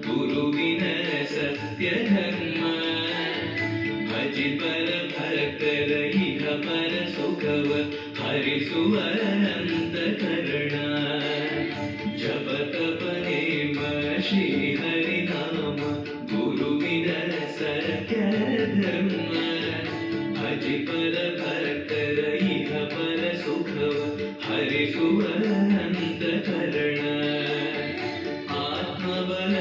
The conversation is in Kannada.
ಗುರುವಿನ ಸತ್ಯ ಧರ್ಮ ಭಜಿ ಪರ ಭಕ್ತರ ಇಹ ಪರ ಸುಖವ ಹರಿಸುವ ಅಂತಃಕರಣ ಜಪ ತಪ ನೇಮ ಶ್ರೀ ಹರಿನಾಮ ಗುರುವಿನ ಸತ್ಯ ಧರ್ಮ ಭಜಿ ಪರ ಭಕ್ತರ ಇಹ ಪರ ಸುಖವ ಹರಿಸುವ ಅಂತಃಕರಣ ಆತ್ಮಬಲ